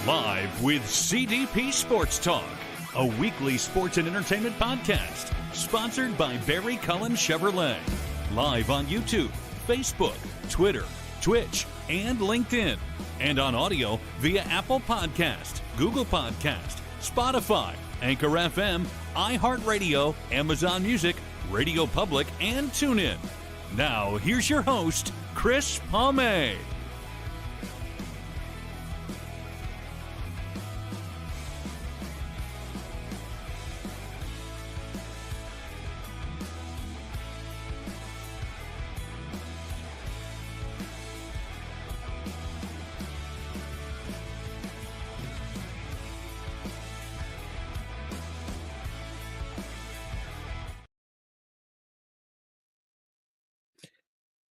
Live with CDP Sports Talk, a weekly sports and entertainment podcast sponsored by Barry Cullen Chevrolet. Live on YouTube, Facebook, Twitter, Twitch, and LinkedIn. And on audio via Apple Podcast, Google Podcast, Spotify, Anchor FM, iHeartRadio, Amazon Music, Radio Public, and TuneIn. Now, here's your host, Chris Palme.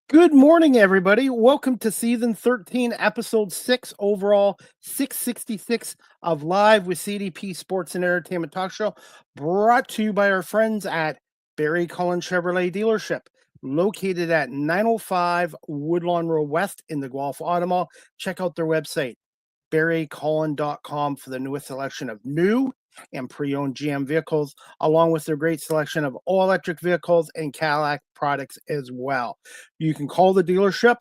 Good morning, everybody. Welcome to season 13, episode 6, overall 666 of Live with CDP Sports and Entertainment Talk Show, brought to you by our friends at Barry Cullen Chevrolet Dealership, located at 905 Woodlawn Road West in the Guelph Auto Mall. Check out their website, barrycullen.com, for the newest selection of new and pre-owned GM vehicles, along with their great selection of all-electric vehicles and Cadillac products as well. You can call the dealership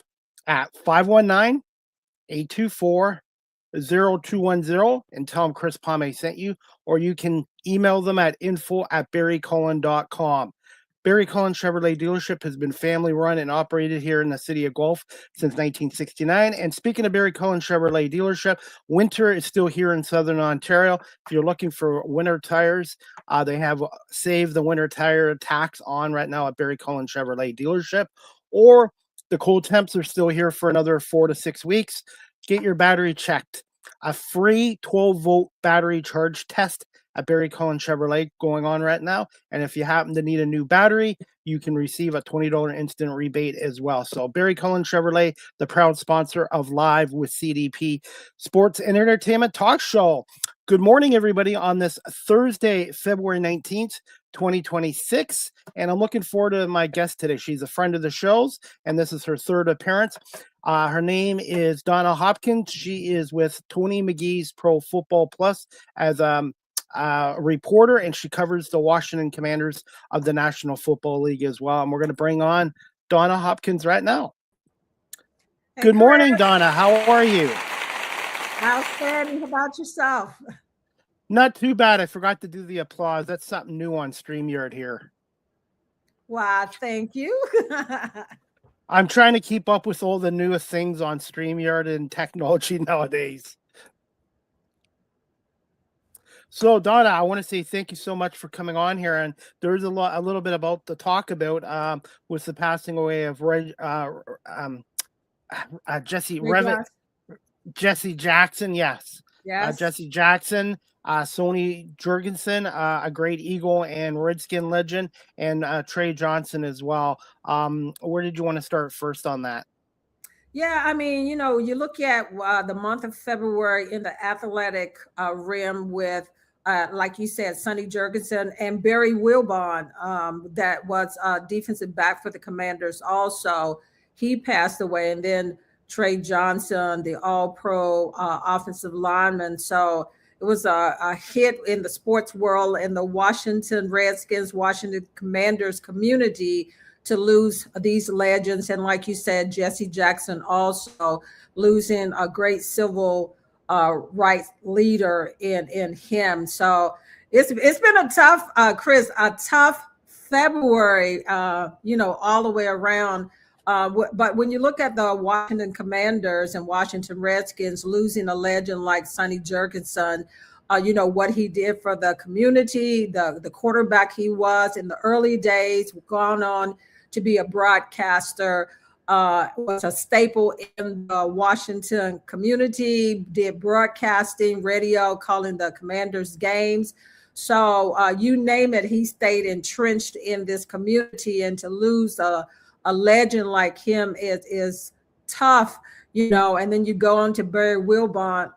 at 519-824-0210 and tell them Chris Palme sent you, or you can email them at info@barrycullen.com. Barry Cullen Chevrolet Dealership has been family-run and operated here in the city of Guelph since 1969. And speaking of Barry Cullen Chevrolet Dealership, winter is still here in Southern Ontario. If you're looking for winter tires, they have Save the Winter Tire tax on right now at Barry Cullen Chevrolet Dealership. Or the cold temps are still here for another 4 to 6 weeks. Get your battery checked. A free 12-volt battery charge test at Barry Cullen Chevrolet going on right now. And if you happen to need a new battery, you can receive a $20 instant rebate as well. So Barry Cullen Chevrolet, the proud sponsor of Live with CDP Sports and Entertainment Talk Show. Good morning, everybody, on this Thursday, February 19th, 2026. And I'm looking forward to my guest today. She's a friend of the show's, and this is her third appearance. Her name is Donna Hopkins. She is with Tony McGee's Pro Football Plus as a reporter, and she covers the Washington Commanders of the National Football League as well. And we're going to bring on Donna Hopkins right now. Hey, good morning, Donna. How are you? Outstanding. How about yourself? Not too bad. I forgot to do the applause. That's something new on StreamYard here. Wow, thank you. I'm trying to keep up with all the newest things on StreamYard and technology nowadays. So, Donna, I want to say thank you so much for coming on here. And there's a little bit about to talk about with the passing away of Jesse Jackson. Yes. Jesse Jackson, Sonny Jurgensen, a great Eagle and Redskin legend, and Trey Johnson as well. Where did you want to start first on that? Yeah, I mean, you look at the month of February in the athletic rim with, like you said, Sonny Jurgensen and Barry Wilbon, that was defensive back for the Commanders also. He passed away. And then Trey Johnson, the all-pro offensive lineman. So it was a hit in the sports world, in the Washington Redskins, Washington Commanders community, to lose these legends. And like you said, Jesse Jackson also losing a great civil rights leader in him. So it's been a tough, Chris, a tough February, all the way around. But when you look at the Washington Commanders and Washington Redskins losing a legend like Sonny Jurgensen, what he did for the community, the quarterback he was in the early days, gone on to be a broadcaster, was a staple in the Washington community, did broadcasting, radio, calling the Commanders games. So you name it, he stayed entrenched in this community, and to lose a legend like him is tough, and then you go on to Barry Wilbon,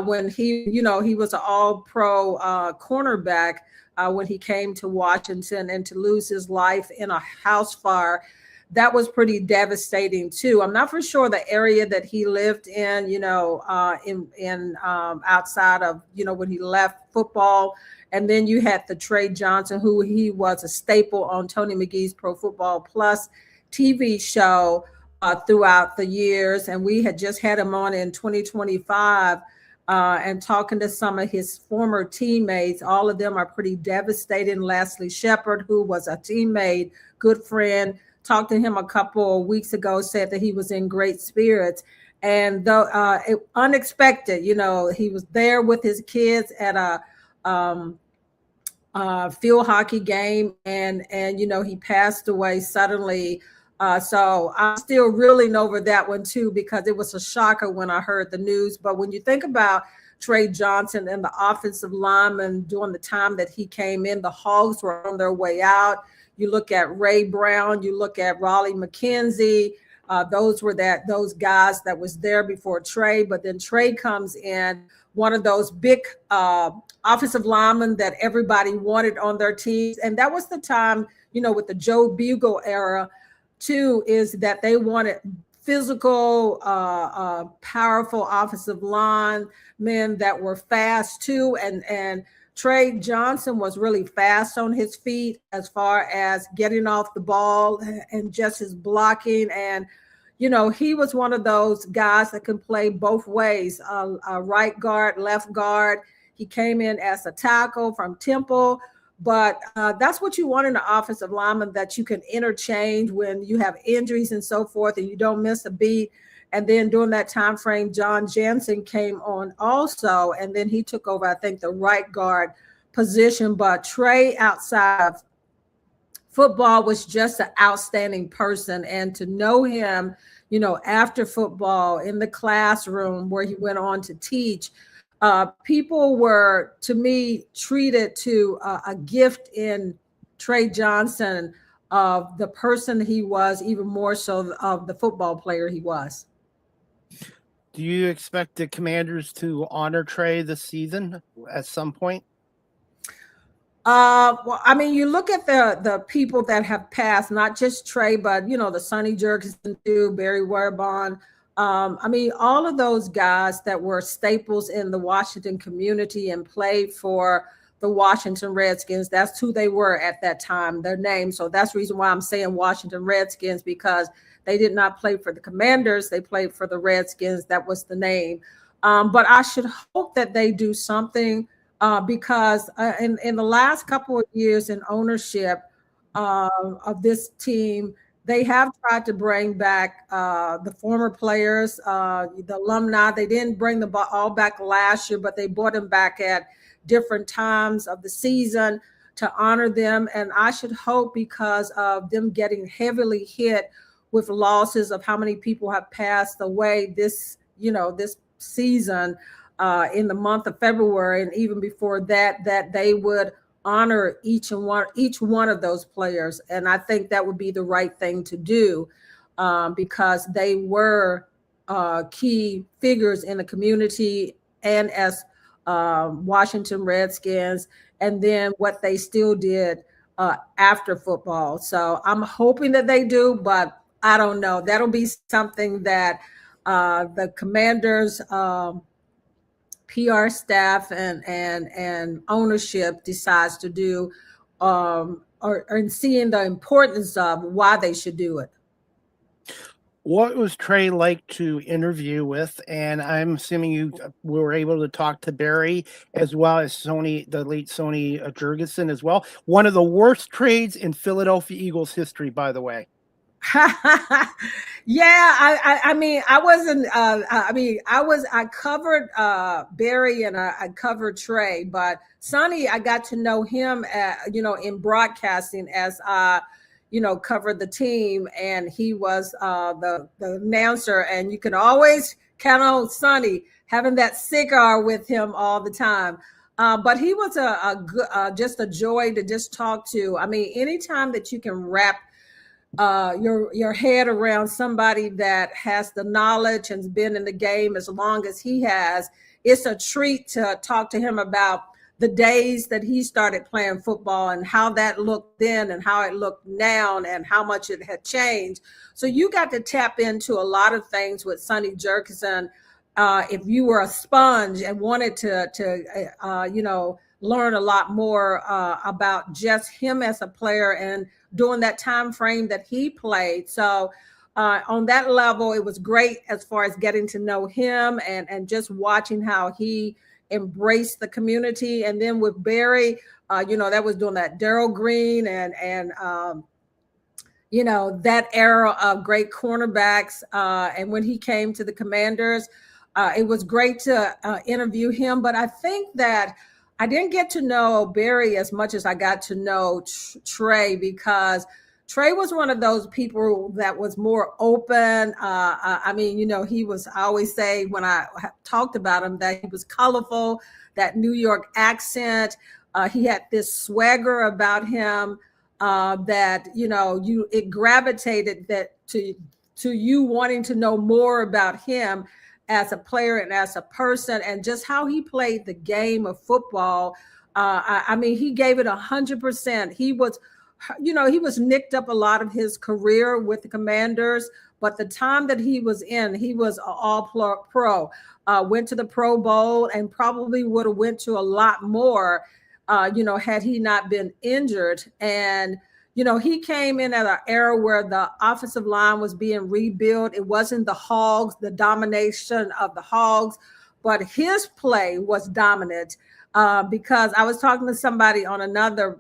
when he was an all-pro cornerback when he came to Washington, and to lose his life in a house fire. that was pretty devastating too. I'm not for sure the area that he lived in, outside of, when he left football. And then you had the Trey Johnson, who he was a staple on Tony McGee's Pro Football Plus TV show throughout the years. And we had just had him on in 2025 and talking to some of his former teammates. All of them are pretty devastated. Leslie Shepard, who was a teammate, good friend, talked to him a couple of weeks ago, said that he was in great spirits. And though unexpected, he was there with his kids at a field hockey game, and he passed away suddenly. So I'm still reeling over that one too, because it was a shocker when I heard the news. But when you think about Trey Johnson and the offensive lineman during the time that he came in, the Hogs were on their way out. You look at Ray Brown, you look at Raleigh McKenzie. Those were those guys that was there before Trey. But then Trey comes in, one of those big offensive linemen that everybody wanted on their teams. And that was the time, with the Joe Bugle era too, is that they wanted physical, powerful offensive linemen that were fast too. And Trey Johnson was really fast on his feet as far as getting off the ball and just his blocking. And, he was one of those guys that can play both ways, a right guard, left guard. He came in as a tackle from Temple, but that's what you want in an offensive lineman, that you can interchange when you have injuries and so forth, and you don't miss a beat. And then during that time frame, John Jansen came on also, and then he took over, I think, the right guard position. But Trey, outside of football, was just an outstanding person. And to know him, after football in the classroom where he went on to teach, people were, to me, treated to a gift in Trey Johnson of the person he was, even more so of the football player he was. Do you expect the Commanders to honor Trey this season at some point? Well, I mean, you look at the people that have passed, not just Trey, but, the Sonny Jurgensen too, Barry Warbon. I mean, all of those guys that were staples in the Washington community and played for the Washington Redskins, that's who they were at that time, their name. So that's the reason why I'm saying Washington Redskins, because they did not play for the Commanders. They played for the Redskins. That was the name. But I should hope that they do something because in the last couple of years in ownership of this team, they have tried to bring back the former players, the alumni. They didn't bring them all back last year, but they brought them back at different times of the season to honor them. And I should hope, because of them getting heavily hit with losses of how many people have passed away this season in the month of February, and even before that, that they would honor each one of those players. And I think that would be the right thing to do because they were key figures in the community and as Washington Redskins, and then what they still did after football. So I'm hoping that they do, but I don't know. That'll be something that the Commanders PR staff and ownership decides to do, or seeing the importance of why they should do it. What was Trey like to interview with? And I'm assuming you were able to talk to Barry as well as the late Sonny Jurgensen as well. One of the worst trades in Philadelphia Eagles history, by the way. Yeah, I covered Barry and I covered Trey, but Sonny, I got to know him in broadcasting as covered the team, and he was the announcer, and you can always count on Sonny having that cigar with him all the time. But he was just a joy to just talk to. I mean, anytime that you can wrap your head around somebody that has the knowledge and has been in the game as long as he has, it's a treat to talk to him about the days that he started playing football and how that looked then and how it looked now and how much it had changed. So you got to tap into a lot of things with Sonny Jurgensen. If you were a sponge and wanted to learn a lot more about just him as a player and during that time frame that he played. So on that level, it was great as far as getting to know him and just watching how he embraced the community. And then with Barry, that was doing that Darryl Green and that era of great cornerbacks. And when he came to the Commanders, it was great to interview him. But I think that I didn't get to know Barry as much as I got to know Trey, because Trey was one of those people that was more open. He was, I always say when I talked about him, that he was colorful, that New York accent. He had this swagger about him that, it gravitated that to you wanting to know more about him as a player and as a person, and just how he played the game of football. He gave it 100%. He was nicked up a lot of his career with the Commanders, but the time that he was in, he was an all-pro, went to the Pro Bowl and probably would have went to a lot more, had he not been injured. And he came in at an era where the offensive line was being rebuilt. It wasn't the Hogs, the domination of the Hogs, but his play was dominant because I was talking to somebody on another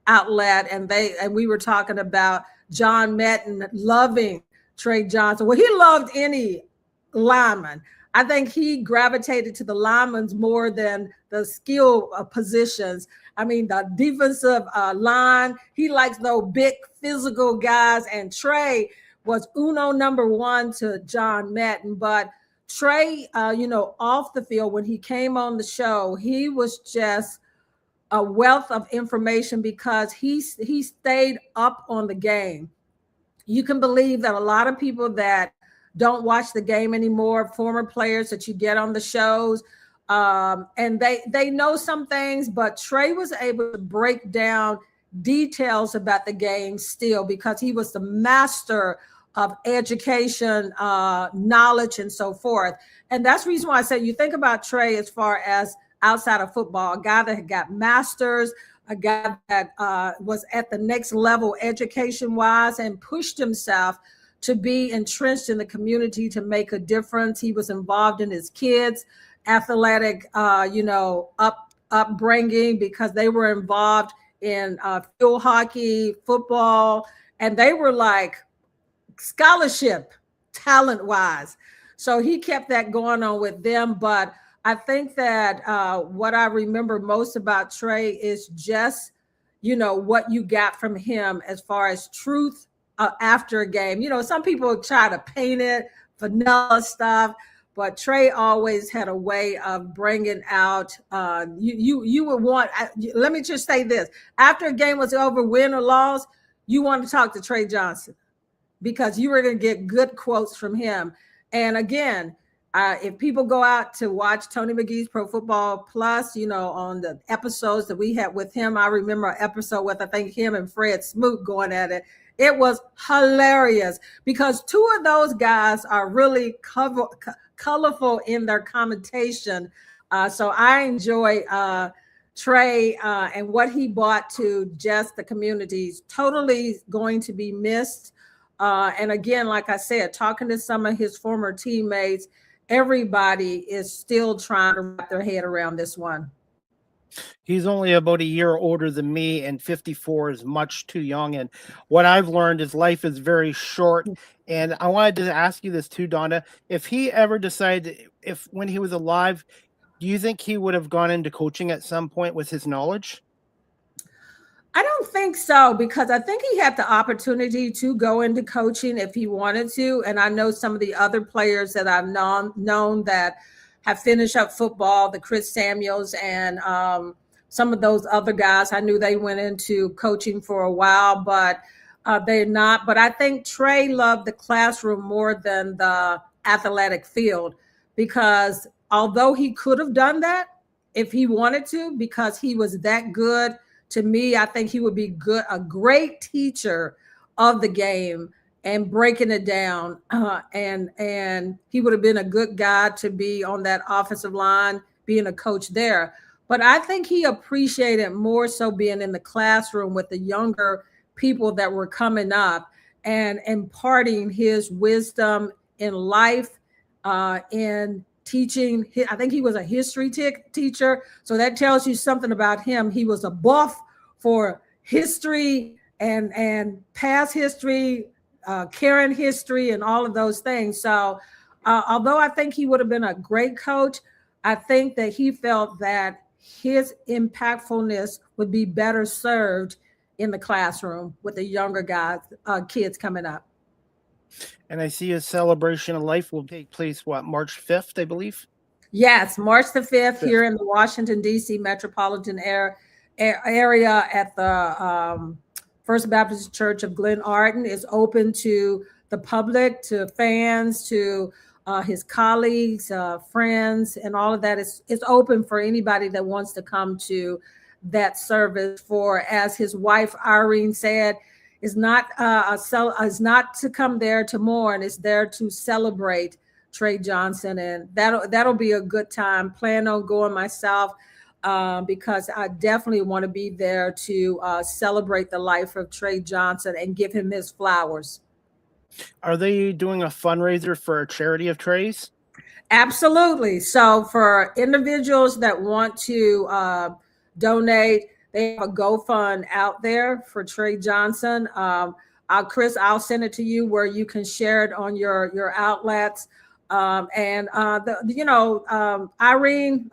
outlet, and we were talking about John Madden loving Trey Johnson. Well, he loved any lineman. I think he gravitated to the linemen more than the skill positions. The defensive line, he likes those big physical guys, and Trey was number one to John Madden. But Trey, off the field, when he came on the show, he was just a wealth of information because he stayed up on the game. You can believe that a lot of people that don't watch the game anymore, former players that you get on the shows, and they know some things, but Trey was able to break down details about the game still, because he was the master of education, knowledge, and so forth. And that's the reason why I said, you think about Trey as far as outside of football, a guy that had got masters, a guy that was at the next level education-wise and pushed himself to be entrenched in the community to make a difference. He was involved in his kids' athletic, upbringing, because they were involved in field hockey, football, and they were like scholarship talent-wise. So he kept that going on with them. But I think that what I remember most about Trey is just, what you got from him as far as truth after a game. Some people try to paint it, vanilla stuff, but Trey always had a way of bringing out, you would want, let me just say this, after a game was over, win or loss, you want to talk to Trey Johnson because you were going to get good quotes from him. And again, if people go out to watch Tony McGee's Pro Football Plus, on the episodes that we had with him, I remember an episode with, I think, him and Fred Smoot going at it. It was hilarious because two of those guys are really colorful in their commentation. So I enjoy Trey and what he brought to just the communities. Totally going to be missed. And again, like I said, talking to some of his former teammates, everybody is still trying to wrap their head around this one. He's only about a year older than me, and 54 is much too young. And what I've learned is life is very short. And I wanted to ask you this too, Donna. If he ever decided, when he was alive, do you think he would have gone into coaching at some point with his knowledge? I don't think so, because I think he had the opportunity to go into coaching if he wanted to. And I know some of the other players that I've known that have finished up football, the Chris Samuels and some of those other guys, I knew they went into coaching for a while, but they're not. But I think Trey loved the classroom more than the athletic field, because although he could have done that, if he wanted to, because he was that good to me. I think he would be a great teacher of the game and breaking it down. And he would have been a good guy to be on that offensive line, being a coach there. But I think he appreciated more so being in the classroom with the younger people that were coming up and imparting his wisdom in life, in teaching. I think he was a history teacher. So that tells you something about him. He was a buff for history and past history, current history, and all of those things. So although I think he would have been a great coach, I think that he felt that his impactfulness would be better served in the classroom with the younger guys, kids coming up. And I see a celebration of life will take place, March 5th, I believe? Yes, March the 5th here in the Washington, D.C. metropolitan area at the First Baptist Church of Glen Arden. Is open to the public, to fans, to his colleagues, friends, and all of that. It's open for anybody that wants to come to that service. For, as his wife Irene said, is not to come there to mourn. It's there to celebrate Trey Johnson, and that'll be a good time. Plan on going myself because I definitely want to be there to celebrate the life of Trey Johnson and give him his flowers. Are they doing a fundraiser for a charity of Trey's? Absolutely. So for individuals that want to donate, they have a GoFund out there for Trey Johnson. Chris, I'll send it to you where you can share it on your outlets. Irene,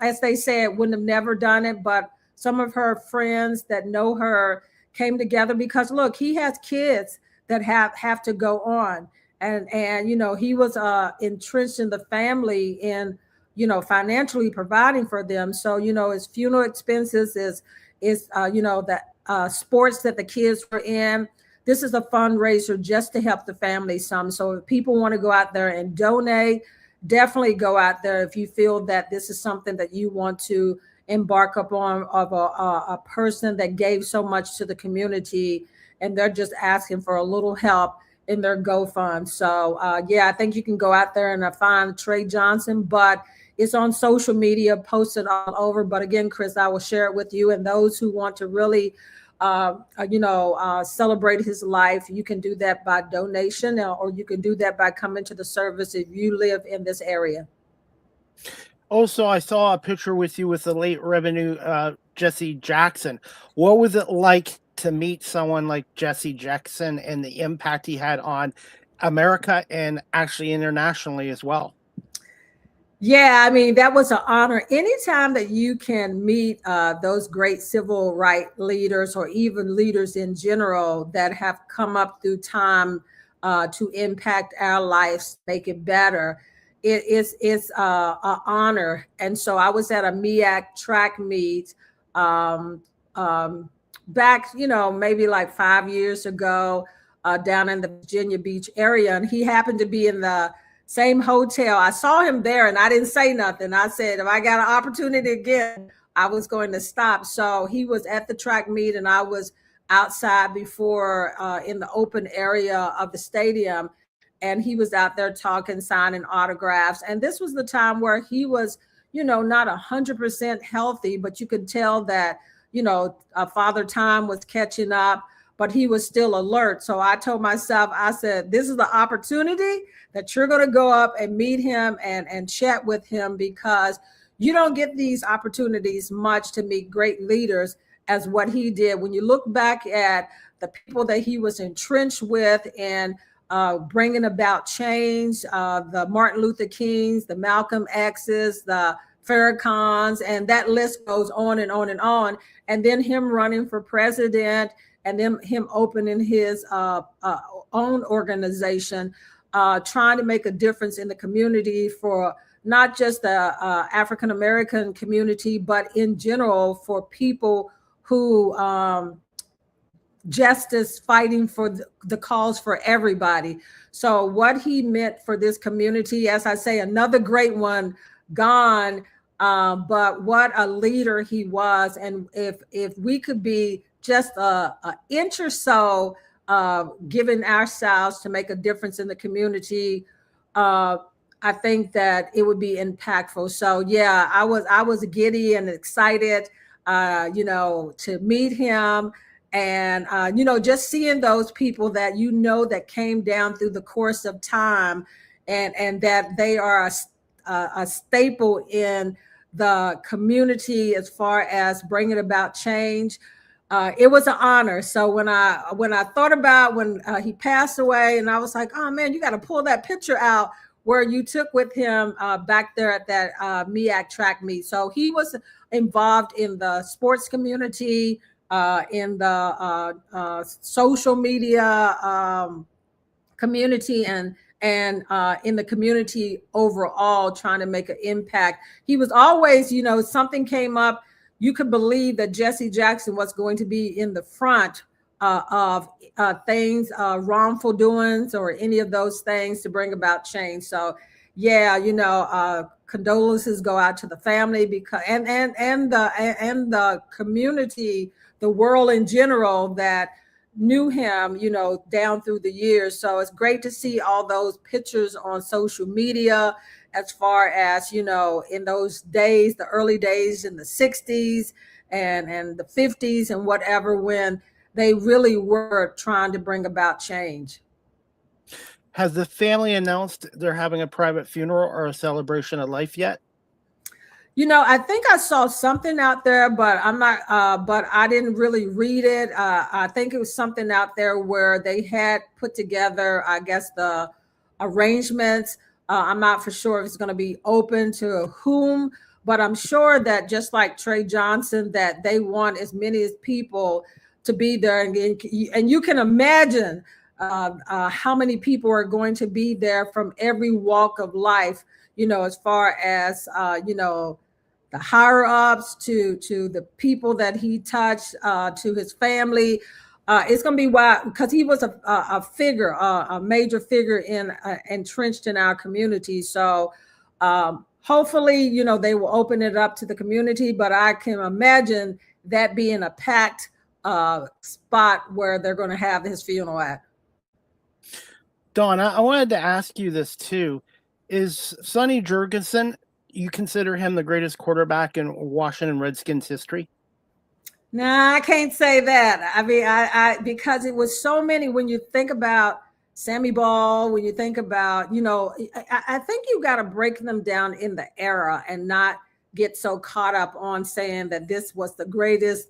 as they said, wouldn't have never done it, but some of her friends that know her came together because, look, he has kids that have to go on. And he was entrenched in the family in, financially providing for them. So, his funeral expenses is the sports that the kids were in. This is a fundraiser just to help the family some. So if people want to go out there and donate, definitely go out there if you feel that this is something that you want to embark upon, of a person that gave so much to the community and they're just asking for a little help in their GoFund. So I think you can go out there and find Trey Johnson, but it's on social media, posted all over. But again, Chris, I will share it with you. And those who want to really, celebrate his life, you can do that by donation, or you can do that by coming to the service if you live in this area. Also, I saw a picture with you with the late Reverend Jesse Jackson. What was it like to meet someone like Jesse Jackson and the impact he had on America and actually internationally as well? Yeah, I mean, that was an honor. Anytime that you can meet those great civil rights leaders, or even leaders in general that have come up through time to impact our lives, make it better, it's an honor. And so I was at a MEAC track meet back, maybe like 5 years ago down in the Virginia Beach area. And he happened to be in the same hotel. I saw him there and I didn't say nothing. I said, if I got an opportunity again, I was going to stop. So he was at the track meet and I was outside before in the open area of the stadium. And he was out there talking, signing autographs. And this was the time where he was, not 100% healthy, but you could tell that, Father Time was catching up, but he was still alert. So I told myself, I said, this is the opportunity that you're going to go up and meet him and chat with him, because you don't get these opportunities much to meet great leaders as what he did. When you look back at the people that he was entrenched with and bringing about change, the Martin Luther Kings, the Malcolm X's, the Farrakhan's, and that list goes on and on and on. And then him running for president, and then him opening his own organization, trying to make a difference in the community for not just the African-American community, but in general for people who justice, fighting for the cause for everybody. So what he meant for this community, as I say, another great one gone, But what a leader he was. And if we could be just a inch or so giving ourselves to make a difference in the community, I think that it would be impactful. So yeah, I was giddy and excited, to meet him, and just seeing those people that that came down through the course of time, and that they are a staple in the community as far as bringing about change. It was an honor. So when I thought about when he passed away, and I was like, oh man, you got to pull that picture out where you took with him back there at that MEAC track meet. So he was involved in the sports community, in the social media community, and in the community overall, trying to make an impact. He was always, something came up, you could believe that Jesse Jackson was going to be in the front of things, wrongful doings, or any of those things to bring about change. So, yeah, condolences go out to the family, because and the community, the world in general that knew him, down through the years. So it's great to see all those pictures on social media, as far as, in those days, the early days in the 60s and the 50s and whatever, when they really were trying to bring about change. Has the family announced they're having a private funeral or a celebration of life yet? I think I saw something out there, but I'm not, but I didn't really read it. I think it was something out there where they had put together, I guess, the arrangements. I'm not for sure if it's going to be open to whom, but I'm sure that just like Trey Johnson, that they want as many people to be there. And you can imagine how many people are going to be there from every walk of life, as far as, the higher ups to the people that he touched, to his family. It's going to be wild, because he was a figure, a major figure entrenched in our community. So hopefully, they will open it up to the community, but I can imagine that being a packed spot where they're going to have his funeral at. Donna, I wanted to ask you this too. Is Sonny Jurgensen, you consider him the greatest quarterback in Washington Redskins history? No, I can't say that. I mean, I because it was so many. When you think about Sammy Ball, when you think about, I think you got to break them down in the era and not get so caught up on saying that this was the greatest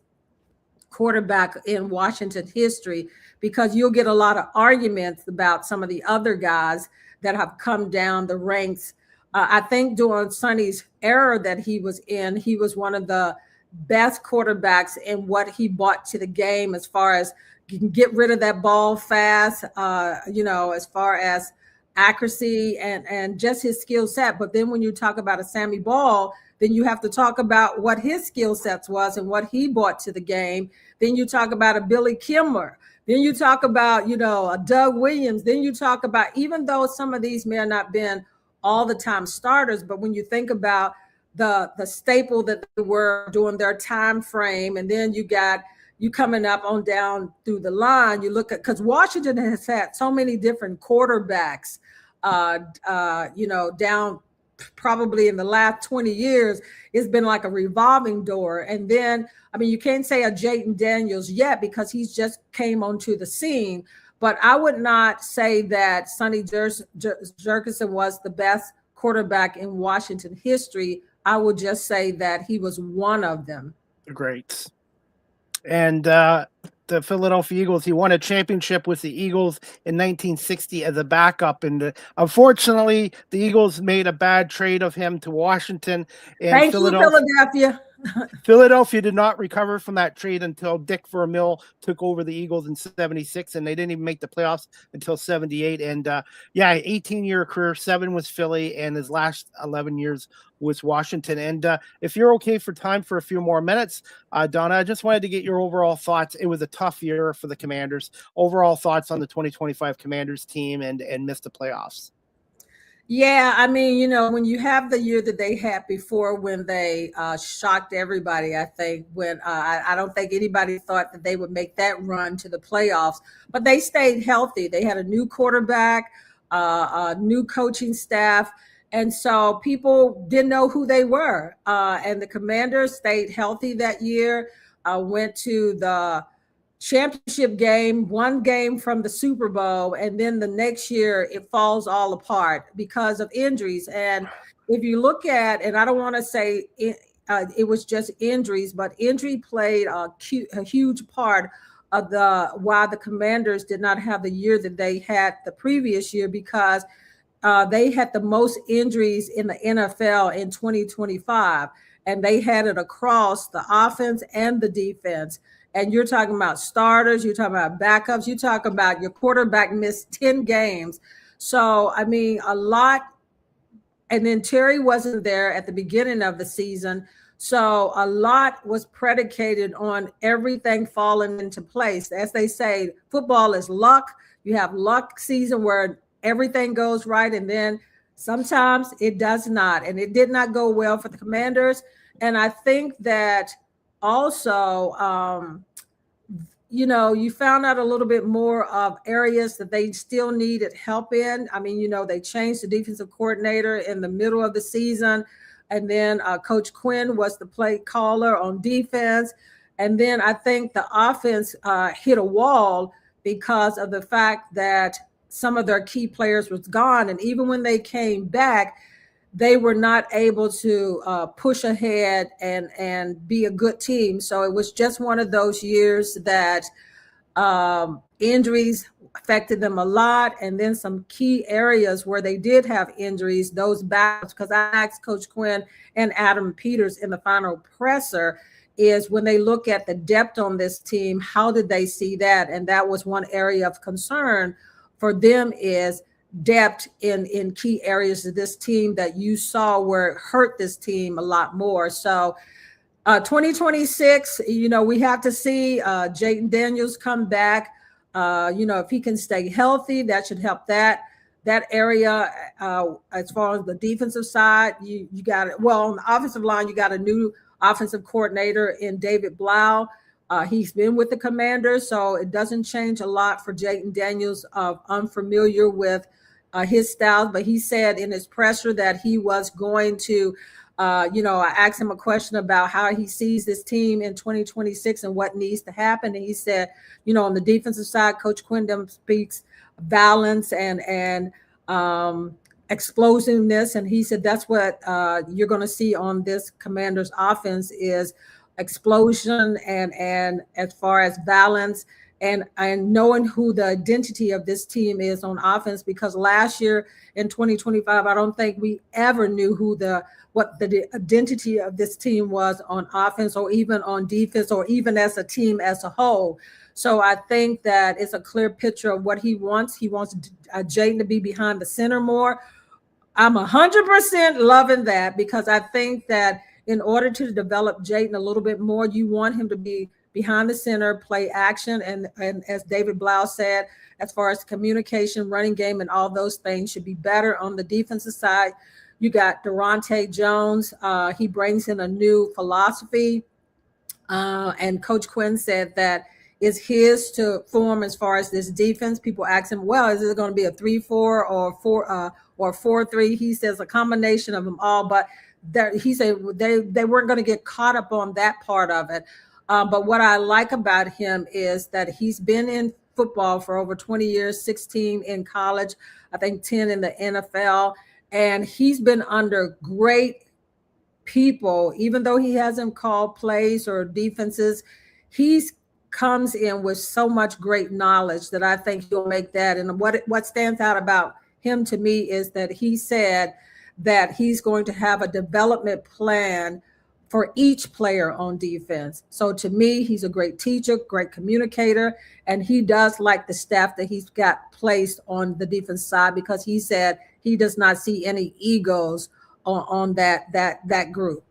quarterback in Washington history, because you'll get a lot of arguments about some of the other guys that have come down the ranks. I think during Sonny's era that he was in, he was one of the best quarterbacks in what he brought to the game, as far as you can get rid of that ball fast, as far as accuracy and just his skill set. But then when you talk about a Sammy Ball, then you have to talk about what his skill sets was and what he brought to the game. Then you talk about a Billy Kimmer. Then you talk about, a Doug Williams. Then you talk about, even though some of these may have not been all the time starters, but when you think about the staple that they were during their time frame, and then you coming up on down through the line, you look at, because Washington has had so many different quarterbacks, down probably in the last 20 years, it's been like a revolving door. And then, I mean, you can't say a Jayden Daniels yet, because he's just came onto the scene. But I would not say that Sonny Jurgensen was the best quarterback in Washington history. I would just say that he was one of them. Great. And the Philadelphia Eagles, he won a championship with the Eagles in 1960 as a backup. And unfortunately, the Eagles made a bad trade of him to Washington. And Thank you, Philadelphia. Philadelphia did not recover from that trade until Dick Vermeil took over the Eagles in 76, and they didn't even make the playoffs until 78. And 18-year career, 7 was Philly, and his last 11 years was Washington. And if you're okay for time for a few more minutes, Donna, I just wanted to get your overall thoughts. It was a tough year for the Commanders. Overall thoughts on the 2025 Commanders team and missed the playoffs. Yeah, I mean, when you have the year that they had before, when they shocked everybody, I think when I don't think anybody thought that they would make that run to the playoffs, but they stayed healthy. They had a new quarterback, a new coaching staff, and so people didn't know who they were. And the Commanders stayed healthy that year. Went to the championship game, one game from the Super Bowl, and then the next year it falls all apart because of injuries. And if you look at, and I don't want to say it was just injuries, but injury played a huge part of why the Commanders did not have the year that they had the previous year, because they had the most injuries in the NFL in 2025, and they had it across the offense and the defense. And you're talking about starters, you're talking about backups, you talk about your quarterback missed 10 games. So, I mean, a lot. And then Terry wasn't there at the beginning of the season. So a lot was predicated on everything falling into place. As they say, football is luck. You have luck season where everything goes right, and then sometimes it does not. And it did not go well for the Commanders. And I think that also, you found out a little bit more of areas that they still needed help in. I mean, they changed the defensive coordinator in the middle of the season. And then Coach Quinn was the play caller on defense. And then I think the offense hit a wall because of the fact that some of their key players was gone. And even when they came back, they were not able to push ahead and be a good team. So it was just one of those years that injuries affected them a lot. And then some key areas where they did have injuries, those backups, because I asked Coach Quinn and Adam Peters in the final presser, is when they look at the depth on this team, how did they see that? And that was one area of concern for them, is depth in key areas of this team that you saw where it hurt this team a lot more. So 2026, we have to see Jayden Daniels come back. If he can stay healthy, that should help that area. As far as the defensive side, you got it. Well, on the offensive line, you got a new offensive coordinator in David Blau. He's been with the Commanders, so it doesn't change a lot for Jayden Daniels. Unfamiliar with his style, but he said in his presser that he was going to, I asked him a question about how he sees this team in 2026 and what needs to happen. And he said, on the defensive side, Coach Quindam speaks balance and explosiveness. And he said that's what you're going to see on this Commanders offense is explosion and as far as balance. And knowing who the identity of this team is on offense, because last year in 2025, I don't think we ever knew what the identity of this team was on offense or even on defense or even as a team as a whole. So I think that it's a clear picture of what he wants. He wants Jayden to be behind the center more. I'm 100% loving that, because I think that in order to develop Jayden a little bit more, you want him to be behind the center, play action. And as David Blau said, as far as communication, running game, and all those things should be better. On the defensive side, you got Durante Jones. He brings in a new philosophy. And Coach Quinn said that is his to form as far as this defense. People ask him, well, is it going to be a 3-4 or 4-3? He says a combination of them all, but he said they weren't going to get caught up on that part of it. But what I like about him is that he's been in football for over 20 years, 16 in college, I think 10 in the NFL. And he's been under great people, even though he hasn't called plays or defenses. He's comes in with so much great knowledge that I think he'll make that. And what stands out about him to me is that he said that he's going to have a development plan for each player on defense. So to me, he's a great teacher, great communicator, and he does like the staff that he's got placed on the defense side, because he said he does not see any egos on that group.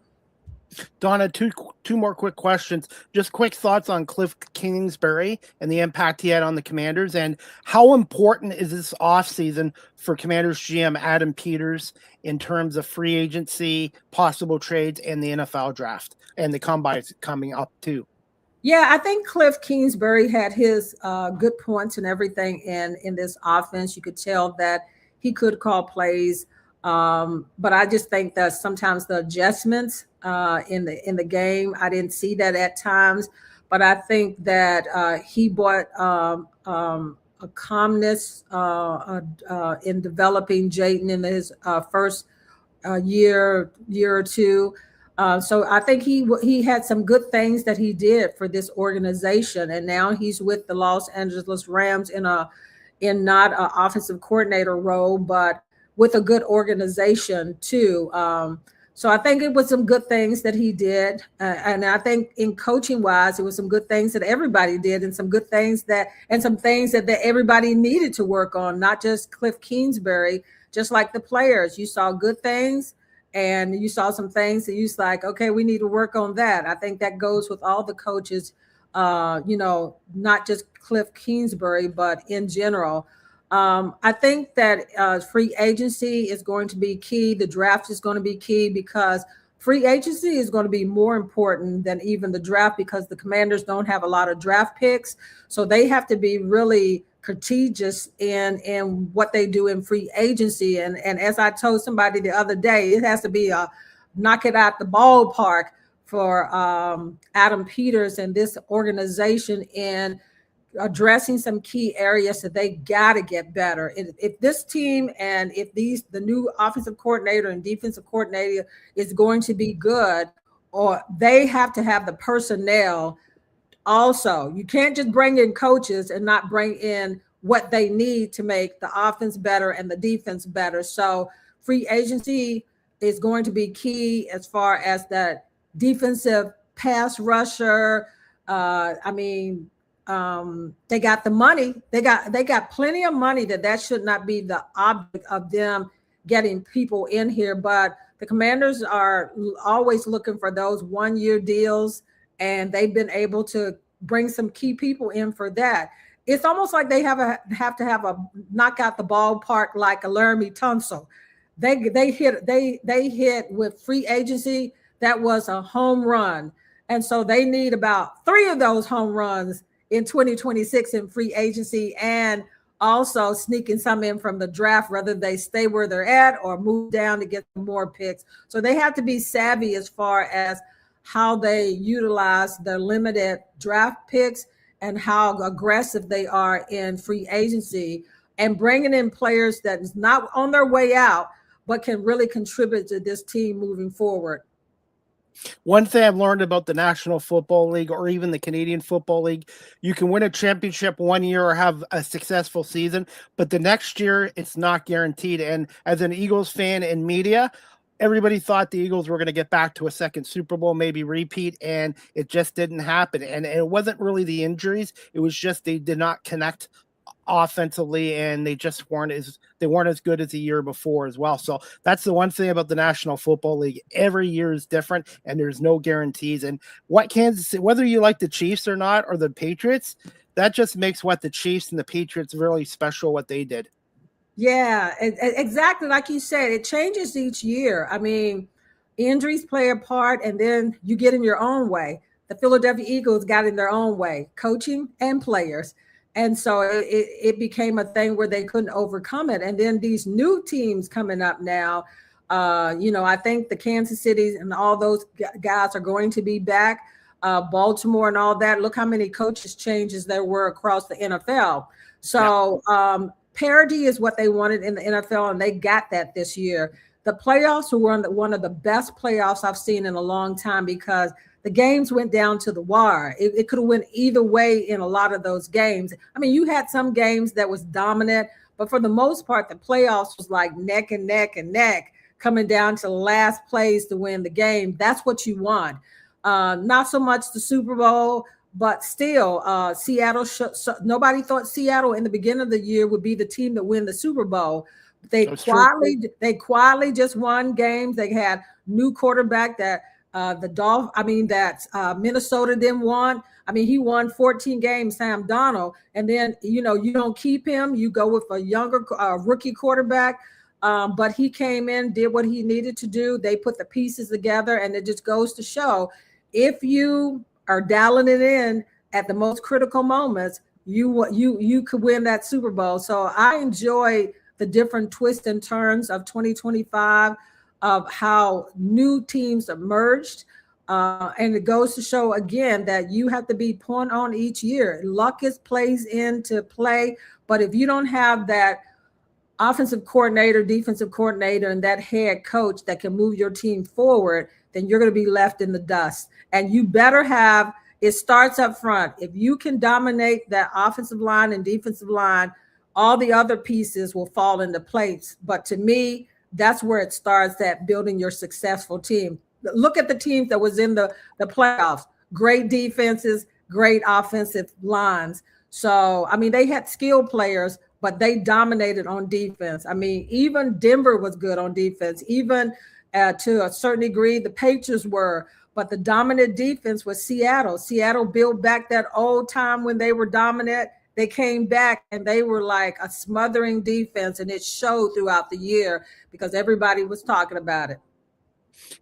Donna, two more quick questions. Just quick thoughts on Cliff Kingsbury and the impact he had on the Commanders, and how important is this offseason for Commanders GM Adam Peters in terms of free agency, possible trades, and the NFL draft and the combine coming up too? Yeah, I think Cliff Kingsbury had his good points and everything in this offense. You could tell that he could call plays, but I just think that sometimes the adjustments in the game, I didn't see that at times. But I think that he brought a calmness in developing Jayden in his first year or two. So I think he had some good things that he did for this organization, and now he's with the Los Angeles Rams in not an offensive coordinator role, but with a good organization too. So I think it was some good things that he did, and I think in coaching wise, it was some good things that everybody did, and some good things that everybody needed to work on, not just Cliff Kingsbury, just like the players. You saw good things. And you saw some things that you was like, okay, we need to work on that. I think that goes with all the coaches, not just Cliff Kingsbury, but in general. I think that free agency is going to be key. The draft is going to be key because free agency is going to be more important than even the draft because the Commanders don't have a lot of draft picks. So they have to be really strategic in what they do in free agency. And as I told somebody the other day, it has to be a knock it out the ballpark for Adam Peters and this organization in addressing some key areas that they got to get better. If this team and if the new offensive coordinator and defensive coordinator is going to be good, or they have to have the personnel. Also, you can't just bring in coaches and not bring in what they need to make the offense better and the defense better. So free agency is going to be key as far as that defensive pass rusher. They got the money. They got plenty of money that should not be the object of them getting people in here. But the Commanders are always looking for those 1-year deals, and they've been able to bring some key people in for that. It's almost like they have to have a knock out the ballpark like a Laramie Tunsil. They hit with free agency. That was a home run. And so they need about 3 of those home runs in 2026 in free agency, and also sneaking some in from the draft, whether they stay where they're at or move down to get more picks. So they have to be savvy as far as how they utilize their limited draft picks and how aggressive they are in free agency and bringing in players that is not on their way out, but can really contribute to this team moving forward. One thing I've learned about the National Football League or even the Canadian Football League, you can win a championship one year or have a successful season, but the next year it's not guaranteed. And as an Eagles fan in media, everybody thought the Eagles were going to get back to a second Super Bowl, maybe repeat, and it just didn't happen. And it wasn't really the injuries. It was just they did not connect offensively, and they just weren't as good as the year before as well. So that's the one thing about the National Football League. Every year is different, and there's no guarantees. And what Kansas City, whether you like the Chiefs or not, or the Patriots, that just makes what the Chiefs and the Patriots really special, what they did. Yeah, exactly. Like you said, it changes each year. I mean, injuries play a part, and then you get in your own way. The Philadelphia Eagles got in their own way, coaching and players. And so it became a thing where they couldn't overcome it. And then these new teams coming up now, I think the Kansas City and all those guys are going to be back. Baltimore and all that. Look how many coaches changes there were across the NFL. So parity is what they wanted in the NFL, and they got that this year. The playoffs were one of the best playoffs I've seen in a long time because the games went down to the wire. It could have went either way in a lot of those games. I mean, you had some games that was dominant, but for the most part, the playoffs was like neck and neck and neck, coming down to the last plays to win the game. That's what you want. Not so much the Super Bowl, but still, Seattle. Nobody thought Seattle in the beginning of the year would be the team that win the Super Bowl. They quietly just won games. They had new quarterback that Minnesota didn't want. I mean, he won 14 games, Sam Darnold, and then you don't keep him. You go with a younger rookie quarterback. But he came in, did what he needed to do. They put the pieces together, and it just goes to show, if you are dialing it in at the most critical moments, you could win that Super Bowl. So I enjoy the different twists and turns of 2025, of how new teams emerged. And it goes to show again that you have to be point on each year. Luck plays into play, but if you don't have that offensive coordinator, defensive coordinator, and that head coach that can move your team forward, then you're going to be left in the dust. And you better have, it starts up front. If you can dominate that offensive line and defensive line, all the other pieces will fall into place. But to me, that's where it starts, at building your successful team. Look at the teams that was in the playoffs. Great defenses, great offensive lines. So, I mean, they had skilled players, but they dominated on defense. I mean, even Denver was good on defense. Even to a certain degree, the Patriots were. But the dominant defense was Seattle. Seattle built back that old time when they were dominant. They came back and they were like a smothering defense, and it showed throughout the year because everybody was talking about it.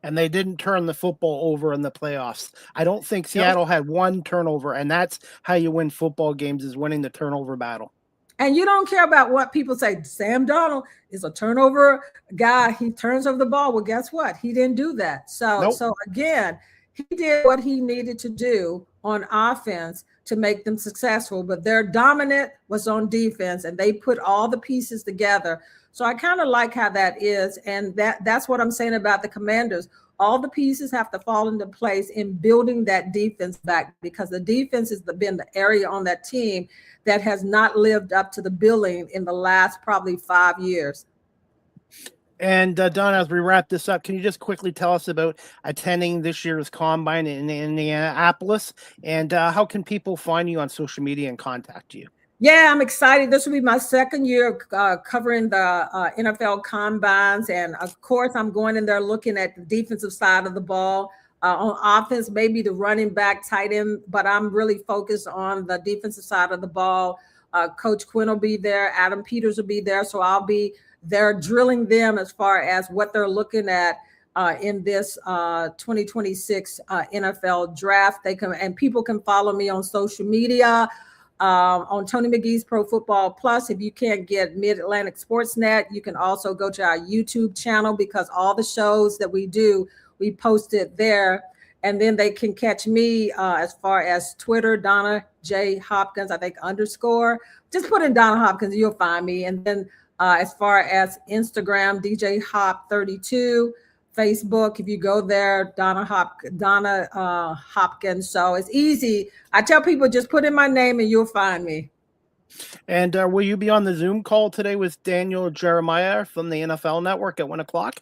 And they didn't turn the football over in the playoffs. I don't think Seattle had one turnover, and that's how you win football games, is winning the turnover battle. And you don't care about what people say. Sam Darnold is a turnover guy. He turns over the ball. Well, guess what? He didn't do that. So again, he did what he needed to do on offense to make them successful. But their dominant was on defense, and they put all the pieces together. So I kind of like how that is. And that's what I'm saying about the Commanders. All the pieces have to fall into place in building that defense back, because the defense has been the area on that team that has not lived up to the billing in the last probably 5 years. And Donna, as we wrap this up, can you just quickly tell us about attending this year's Combine in Indianapolis, and how can people find you on social media and contact you? Yeah, I'm excited. This will be my second year covering the NFL Combines. And of course, I'm going in there looking at the defensive side of the ball. On offense, maybe the running back, tight end, but I'm really focused on the defensive side of the ball. Coach Quinn will be there. Adam Peters will be there. So I'll be there drilling them as far as what they're looking at in this 2026 NFL draft. And people can follow me on social media. On Tony McGee's Pro Football Plus. If you can't get Mid-Atlantic Sportsnet, you can also go to our YouTube channel, because all the shows that we do, we post it there. And then they can catch me as far as Twitter, Donna J Hopkins, I think _. Just put in Donna Hopkins, you'll find me. And then as far as Instagram, DJ Hop 32. Facebook, if you go there, Donna Hopkins. So it's easy. I tell people, just put in my name and you'll find me. And will you be on the Zoom call today with Daniel Jeremiah from the NFL Network at 1 o'clock?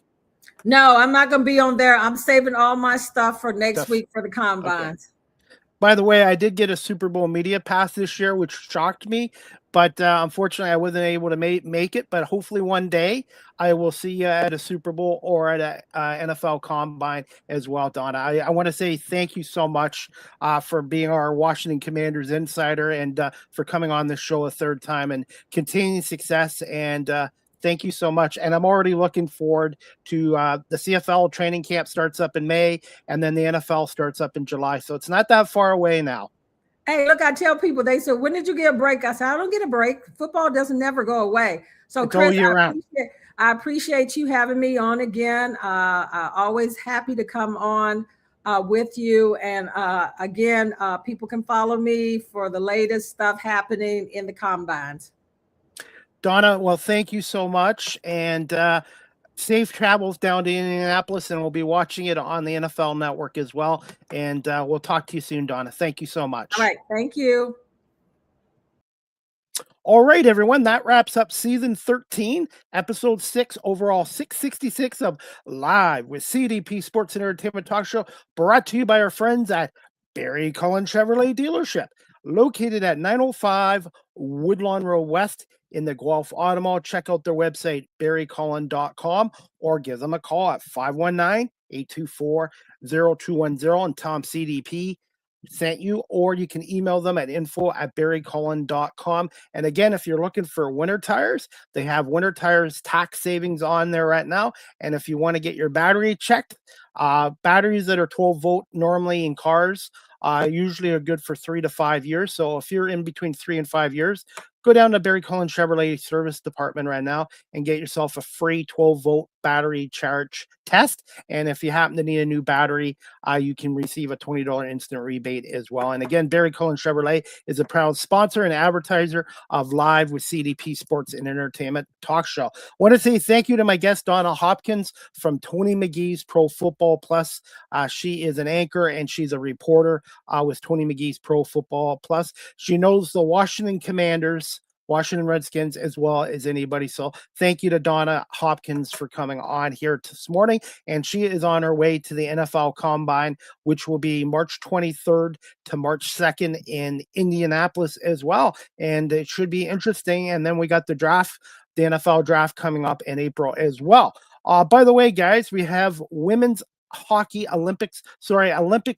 No, I'm not going to be on there. I'm saving all my stuff for next week for the Combines. Okay. By the way, I did get a Super Bowl media pass this year, which shocked me. But unfortunately, I wasn't able to make it. But hopefully one day I will see you at a Super Bowl or at a NFL Combine as well, Donna. I want to say thank you so much for being our Washington Commanders insider, and for coming on this show a third time, and continuing success. And thank you so much. And I'm already looking forward to the CFL training camp starts up in May, and then the NFL starts up in July. So it's not that far away now. Hey, look, I tell people, they say, when did you get a break? I said, I don't get a break. Football doesn't never go away. So it's Chris, I appreciate you having me on again. Always happy to come on with you. And again, people can follow me for the latest stuff happening in the Combines. Donna, well, thank you so much. And safe travels down to Indianapolis, and we'll be watching it on the NFL Network as well. And we'll talk to you soon, Donna. Thank you so much. All right. Thank you. All right, everyone. That wraps up season 13, episode 6, overall 666 of Live with CDP Sports and Entertainment Talk Show, brought to you by our friends at Barry Cullen Chevrolet Dealership, located at 905 Woodlawn Road West in the Guelph Auto Mall. Check out their website, barrycullen.com, or give them a call at 824-0210, and Tom CDP sent you, or you can email them at info@barrycullen.com. And again, if you're looking for winter tires, they have winter tires tax savings on there right now. And if you want to get your battery checked, batteries that are 12 volt normally in cars usually are good for 3 to 5 years. So if you're in between 3 and 5 years, go down to Barry Cullen Chevrolet Service Department right now and get yourself a free 12 volt battery charge test. And if you happen to need a new battery, you can receive a $20 instant rebate as well. And again, Barry Cullen Chevrolet is a proud sponsor and advertiser of Live with CDP Sports and Entertainment Talk Show. I want to say thank you to my guest, Donna Hopkins from Tony McGee's Pro Football Plus. She is an anchor and she's a reporter with Tony McGee's Pro Football Plus. She knows the Washington Commanders, Washington Redskins, as well as anybody. So thank you to Donna Hopkins for coming on here this morning. And she is on her way to the NFL Combine, which will be March 23rd to March 2nd in Indianapolis as well. And it should be interesting. And then we got the draft, the NFL draft coming up in April as well. By the way, guys, we have Olympics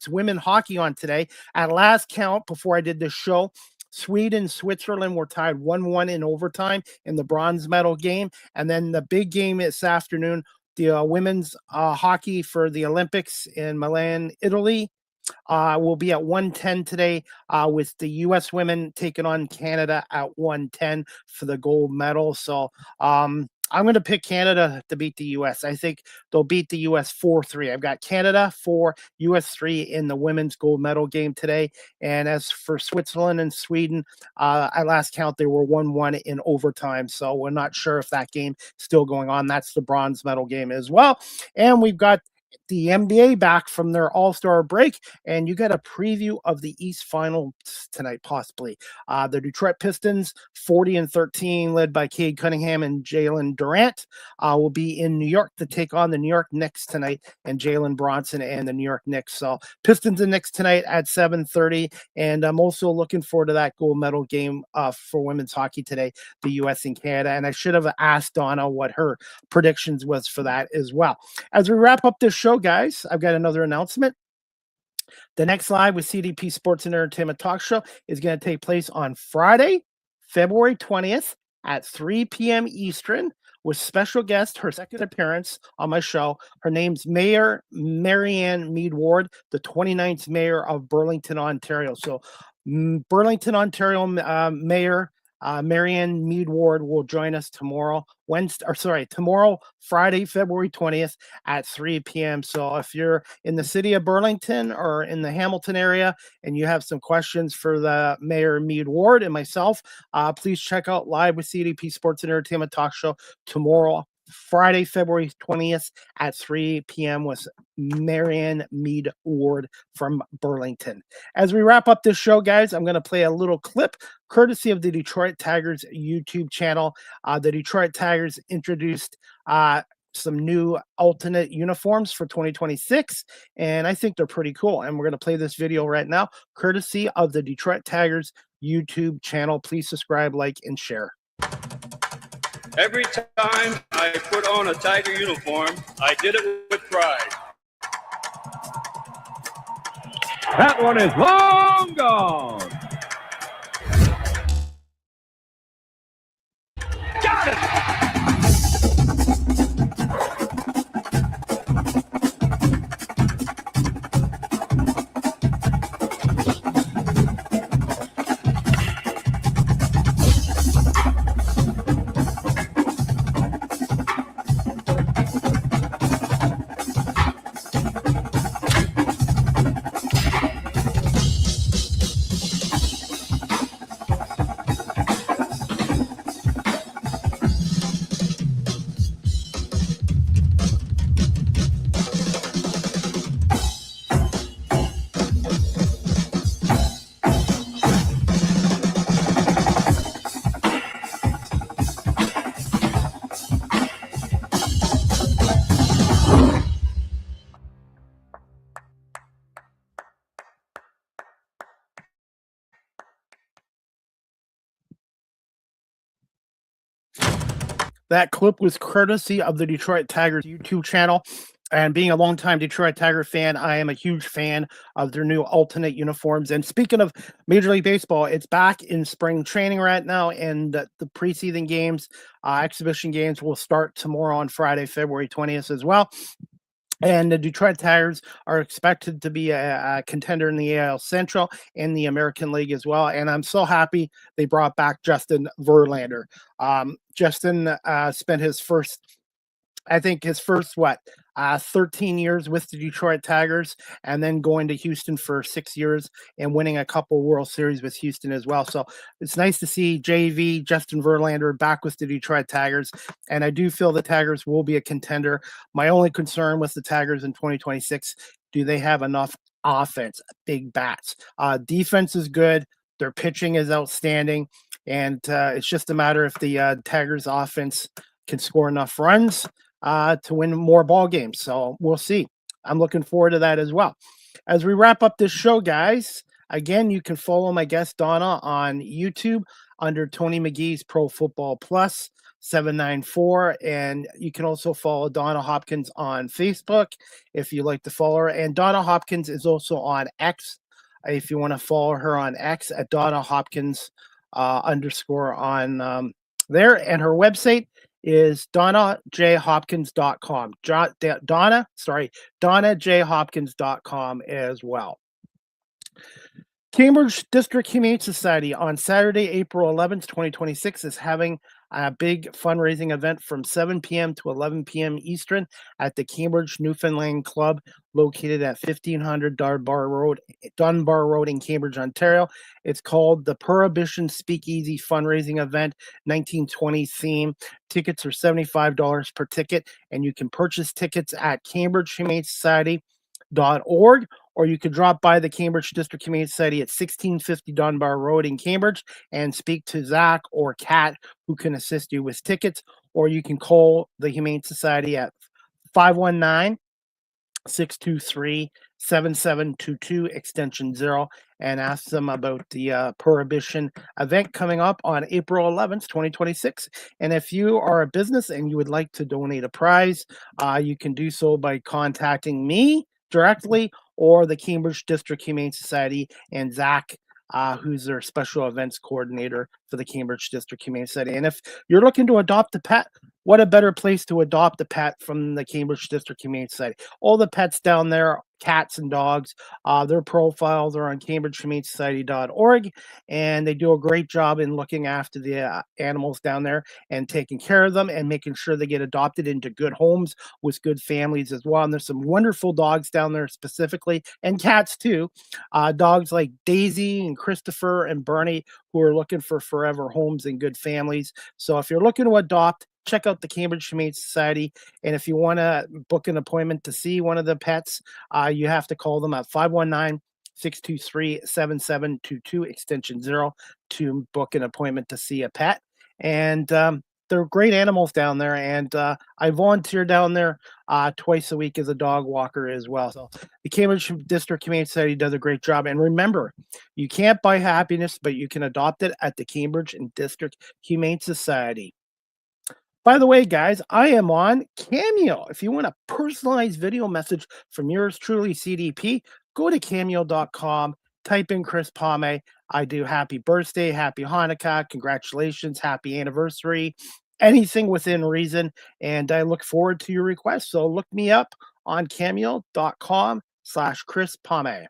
women hockey on today. At last count, before I did this show, Sweden, Switzerland were tied 1-1 in overtime in the bronze medal game. And then the big game this afternoon, the women's hockey for the Olympics in Milan, Italy, will be at 1:10 today with the U.S. women taking on Canada at 1:10 for the gold medal. So I'm going to pick Canada to beat the U.S. I think they'll beat the U.S. 4-3. I've got Canada 4, U.S. 3 in the women's gold medal game today. And as for Switzerland and Sweden, at last count, they were 1-1 in overtime. So we're not sure if that game is still going on. That's the bronze medal game as well. And we've got the NBA back from their all-star break, and you get a preview of the East Finals tonight, possibly. The Detroit Pistons, 40-13, led by Cade Cunningham and Jalen Durant, will be in New York to take on the New York Knicks tonight, and Jalen Bronson and the New York Knicks. So Pistons and Knicks tonight at 7:30, and I'm also looking forward to that gold medal game for women's hockey today, the U.S. and Canada. And I should have asked Donna what her predictions was for that as well. As we wrap up this show, guys, I've got another announcement. The next Live with CDP Sports and Entertainment Talk Show is going to take place on Friday, February 20th at 3 p.m. Eastern with special guest, her second appearance on my show. Her name's Mayor Marianne Mead Ward, the 29th mayor of Burlington, Ontario. So Burlington, Ontario Mayor Marianne Mead Ward will join us tomorrow, Friday, February 20th at 3 p.m. So if you're in the city of Burlington or in the Hamilton area and you have some questions for the Mayor Mead Ward and myself, please check out Live with CDP Sports and Entertainment Talk Show tomorrow, Friday, February 20th at 3 p.m. with Marianne Mead Ward from Burlington. As we wrap up this show, guys, I'm going to play a little clip courtesy of the Detroit Tigers YouTube channel. The Detroit Tigers introduced some new alternate uniforms for 2026, and I think they're pretty cool. And we're going to play this video right now, courtesy of the Detroit Tigers YouTube channel. Please subscribe, like, and share. Every time I put on a Tiger uniform, I did it with pride. That one is long gone. Got it! That clip was courtesy of the Detroit Tigers YouTube channel. And being a longtime Detroit Tiger fan, I am a huge fan of their new alternate uniforms. And speaking of Major League Baseball, it's back in spring training right now, and the preseason games, exhibition games will start tomorrow on Friday, February 20th as well. And the Detroit Tigers are expected to be a contender in the AL Central and the American League as well. And I'm so happy they brought back Justin Verlander. Justin spent his first 13 years with the Detroit Tigers, and then going to Houston for 6 years and winning a couple World Series with Houston as well. So it's nice to see JV Justin Verlander back with the Detroit Tigers, and I do feel the Tigers will be a contender. My only concern with the Tigers in 2026, do they have enough offense, big bats? Defense is good. Their pitching is outstanding, and it's just a matter if the Tigers offense can score enough runs to win more ball games. So we'll see. I'm looking forward to that as well. As we wrap up this show, guys, again, you can follow my guest Donna on YouTube under Tony McGee's Pro Football Plus 794. And you can also follow Donna Hopkins on Facebook if you like to follow her. And Donna Hopkins is also on X if you want to follow her on X at Donna Hopkins _ on there. And her website is DonnaJHopkins.com. DonnaJHopkins.com as well. Cambridge District Humane Society on Saturday, April 11th, 2026 is having a big fundraising event from 7 p.m. to 11 p.m. Eastern at the Cambridge Newfoundland Club located at 1500 Dunbar Road in Cambridge, Ontario. It's called the Prohibition Speakeasy Fundraising Event 1920 theme. Tickets are $75 per ticket, and you can purchase tickets at CambridgeHumaneSociety.org, or you could drop by the Cambridge District Humane Society at 1650 Dunbar Road in Cambridge and speak to Zach or Kat, who can assist you with tickets, or you can call the Humane Society at 519-623-7722 extension 0 and ask them about the Prohibition event coming up on April 11th, 2026. And if you are a business and you would like to donate a prize, you can do so by contacting me directly or the Cambridge District Humane Society and Zach, who's their special events coordinator for the Cambridge District Humane Society. And if you're looking to adopt a pet, what a better place to adopt a pet from the Cambridge District Humane Society. All the pets down there, cats and dogs, their profiles are on CambridgeHumaneSociety.org, and they do a great job in looking after the animals down there and taking care of them and making sure they get adopted into good homes with good families as well. And there's some wonderful dogs down there specifically, and cats too. Dogs like Daisy and Christopher and Bernie, who are looking for forever homes and good families. So if you're looking to adopt, check out the Cambridge Humane Society. And if you want to book an appointment to see one of the pets, you have to call them at 519-623-7722 extension 0 to book an appointment to see a pet. And they're great animals down there. And I volunteer down there twice a week as a dog walker as well. So the Cambridge District Humane Society does a great job. And remember, you can't buy happiness, but you can adopt it at the Cambridge and District Humane Society. By the way, guys, I am on Cameo. If you want a personalized video message from yours truly, CDP, go to cameo.com, type in Chris Palme. I do happy birthday, happy Hanukkah, congratulations, happy anniversary, anything within reason. And I look forward to your requests. So look me up on cameo.com/Chris Palme.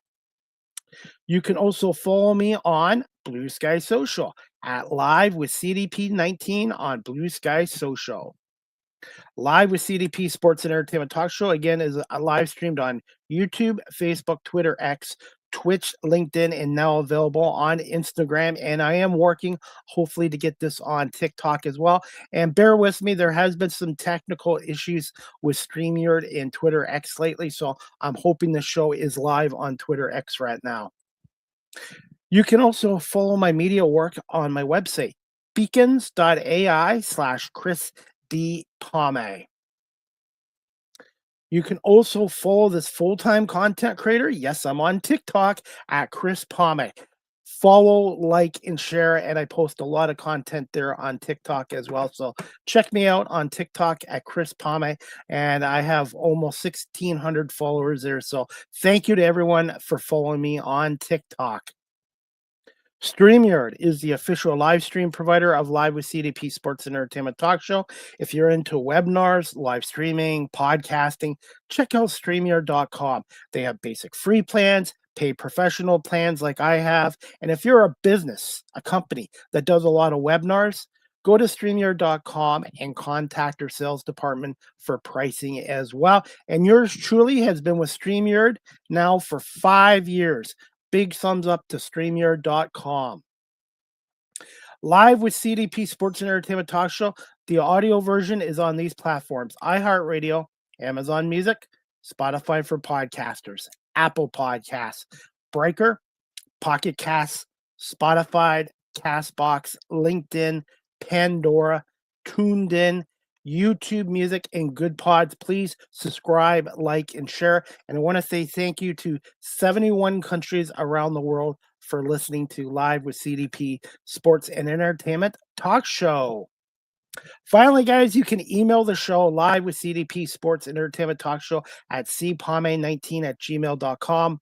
You can also follow me on Blue Sky Social at Live with CDP 19 on Blue Sky Social. Live with CDP Sports and Entertainment Talk Show, again, is live streamed on YouTube, Facebook, Twitter, X, Twitch, LinkedIn, and now available on Instagram. And I am working, hopefully, to get this on TikTok as well. And bear with me, there has been some technical issues with StreamYard and Twitter X lately, so I'm hoping the show is live on Twitter X right now. You can also follow my media work on my website, beacons.ai/Chris D. Palme. You can also follow this full-time content creator. Yes, I'm on TikTok at Chris Palme. follow, like, and share. And I post a lot of content there on TikTok as well. So check me out on TikTok at Chris Pame. And I have almost 1,600 followers there. So thank you to everyone for following me on TikTok. StreamYard is the official live stream provider of Live with CDP Sports and Entertainment Talk Show. If you're into webinars, live streaming, podcasting, check out StreamYard.com. They have basic free plans, paid professional plans like I have. And if you're a business, a company that does a lot of webinars, go to StreamYard.com and contact their sales department for pricing as well. And yours truly has been with StreamYard now for 5 years. Big thumbs up to StreamYard.com. Live with CDP Sports and Entertainment Talk Show. The audio version is on these platforms: iHeartRadio, Amazon Music, Spotify for podcasters, Apple Podcasts, Breaker, Pocket Casts, Spotify, Castbox, LinkedIn, Pandora, Tuned In, YouTube Music, and Good Pods. Please subscribe, like, and share. And I want to say thank you to 71 countries around the world for listening to Live with CDP Sports and Entertainment Talk Show. Finally, guys, you can email the show Live with CDP Sports and Entertainment Talk Show at cpame19@gmail.com.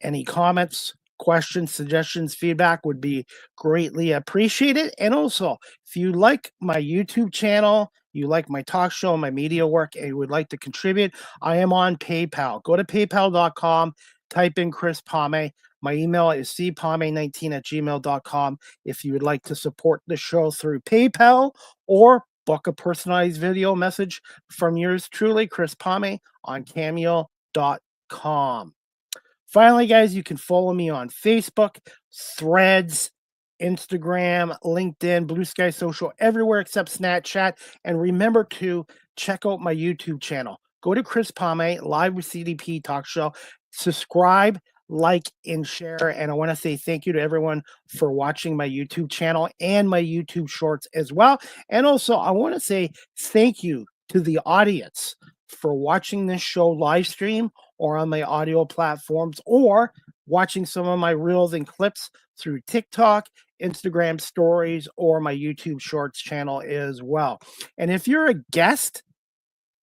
Any comments, questions, suggestions, feedback would be greatly appreciated. And also, if you like my YouTube channel, you like my talk show, my media work, and you would like to contribute, I am on PayPal. Go to paypal.com, type in Chris Pame. My email is cpame19@gmail.com if you would like to support the show through PayPal or book a personalized video message from yours truly, Chris Pame, on cameo.com. Finally, guys, you can follow me on Facebook, Threads, Instagram, LinkedIn, Blue Sky Social, everywhere except Snapchat. And remember to check out my YouTube channel. Go to Chris Pame, Live with CDP Talk Show. Subscribe, like, and share. And I want to say thank you to everyone for watching my YouTube channel and my YouTube shorts as well. And also, I want to say thank you to the audience for watching this show live stream or on my audio platforms, or watching some of my reels and clips through TikTok, Instagram stories, or my YouTube shorts channel as well. And if you're a guest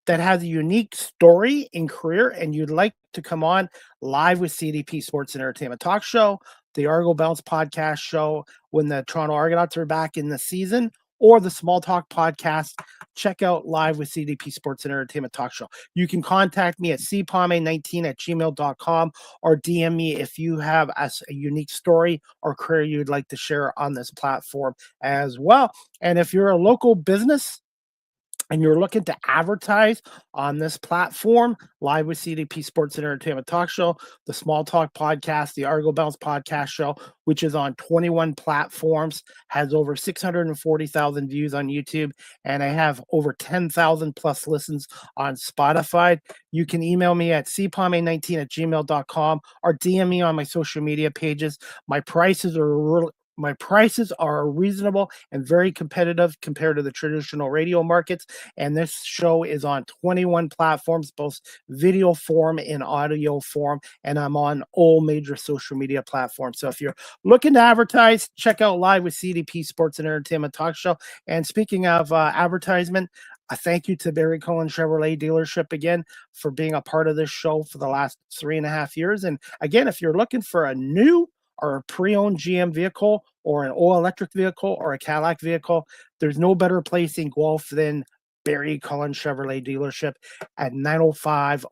that has a unique story and career and you'd like to come on Live with CDP Sports and Entertainment Talk Show, the Argo Bounce podcast show when the Toronto Argonauts are back in the season, or the Small Talk podcast, check out Live with CDP Sports and Entertainment Talk Show. You can contact me at cpame19@gmail.com or DM me if you have a unique story or career you'd like to share on this platform as well. And if you're a local business and you're looking to advertise on this platform, Live with CDP Sports and Entertainment Talk Show, the Small Talk podcast, the Argo Bounce podcast show, which is on 21 platforms, has over 640,000 views on YouTube, and I have over 10,000 plus listens on Spotify. You can email me at cpame19@gmail.com or DM me on my social media pages. My prices are reasonable and very competitive compared to the traditional radio markets. And this show is on 21 platforms, both video form and audio form. And I'm on all major social media platforms. So if you're looking to advertise, check out Live with CDP Sports and Entertainment Talk Show. And speaking of advertisement, a thank you to Barry Cullen Chevrolet dealership again for being a part of this show for the last 3.5 years. And again, if you're looking for a new or a pre-owned GM vehicle or an all-electric vehicle or a Cadillac vehicle, there's no better place in Guelph than Barry Cullen Chevrolet dealership at 905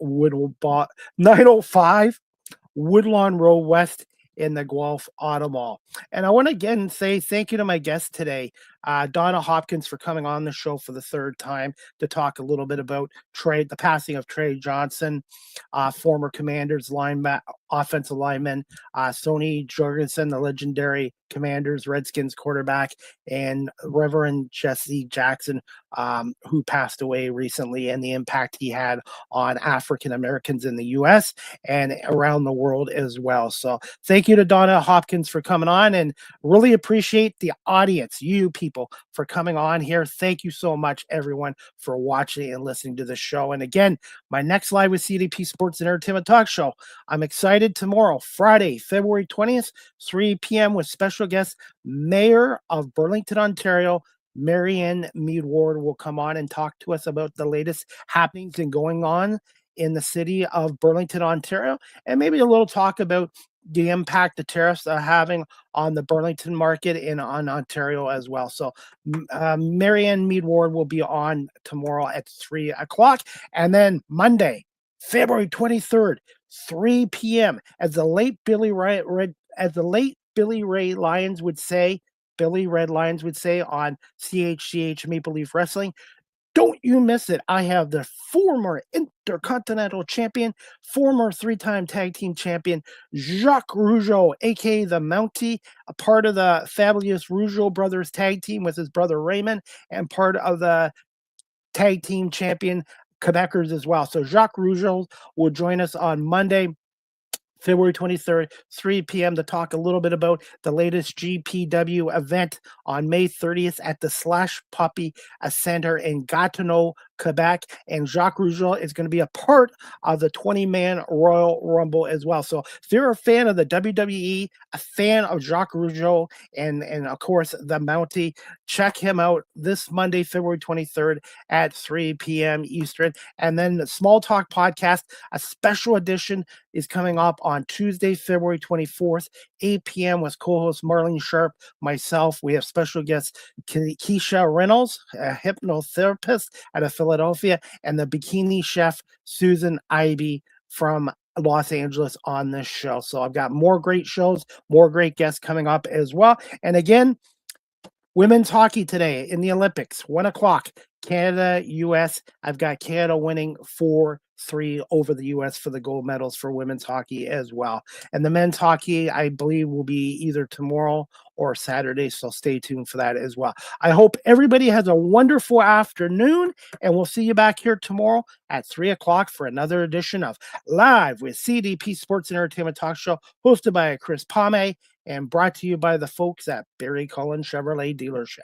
Woodlawn Road West in the Guelph Auto Mall. And I want to again say thank you to my guest today, Donna Hopkins, for coming on the show for the third time to talk a little bit about the passing of Trey Johnson, former Commanders offensive lineman, Sonny Jorgensen, the legendary Commanders Redskins quarterback, and Reverend Jesse Jackson, who passed away recently, and the impact he had on African Americans in the U.S. and around the world as well. So thank you to Donna Hopkins for coming on, and really appreciate the audience, you people people for coming on here. Thank you so much, everyone, for watching and listening to the show. And again, my next Live with CDP Sports and Entertainment Talk Show. I'm excited tomorrow, Friday, February 20th, 3 p.m. with special guest, Mayor of Burlington, Ontario, Marianne Mead Ward will come on and talk to us about the latest happenings and going on in the city of Burlington, Ontario, and maybe a little talk about the impact the tariffs are having on the Burlington market and on Ontario as well. So Marianne Mead Ward will be on tomorrow at 3 o'clock. And then Monday, February 23rd, 3 p.m. As the late Billy Ray Lyons would say, Billy Red Lions would say on CHCH Maple Leaf Wrestling, don't you miss it. I have the former Intercontinental Champion, former 3-time Tag Team Champion, Jacques Rougeau, a.k.a. the Mountie, a part of the fabulous Rougeau Brothers Tag Team with his brother Raymond, and part of the Tag Team Champion Quebecers as well. So Jacques Rougeau will join us on Monday, February 23rd, 3 p.m. to talk a little bit about the latest GPW event on May 30th at the Slash Puppy Center in Gatineau, Quebec. And Jacques Rougeau is going to be a part of the 20-man Royal Rumble as well. So if you're a fan of the WWE, a fan of Jacques Rougeau, and of course the Mountie, check him out this Monday, February 23rd at 3 p.m. Eastern. And then the Small Talk Podcast, a special edition, is coming up on Tuesday, February 24th, 8 p.m. with co-host Marlene Sharp, myself. We have special guests Keisha Reynolds, a hypnotherapist out of Philadelphia, and the bikini chef Susan Ivey from Los Angeles on this show. So I've got more great shows, more great guests coming up as well. And again, women's hockey today in the Olympics, 1 o'clock, Canada, U.S. I've got Canada winning 4-3 over the U.S. for the gold medals for women's hockey as well. And the men's hockey, I believe, will be either tomorrow or Saturday, so stay tuned for that as well. I hope everybody has a wonderful afternoon, and we'll see you back here tomorrow at 3 o'clock for another edition of Live with CDP Sports and Entertainment Talk Show, hosted by Chris Palme and brought to you by the folks at Barry Cullen Chevrolet Dealership.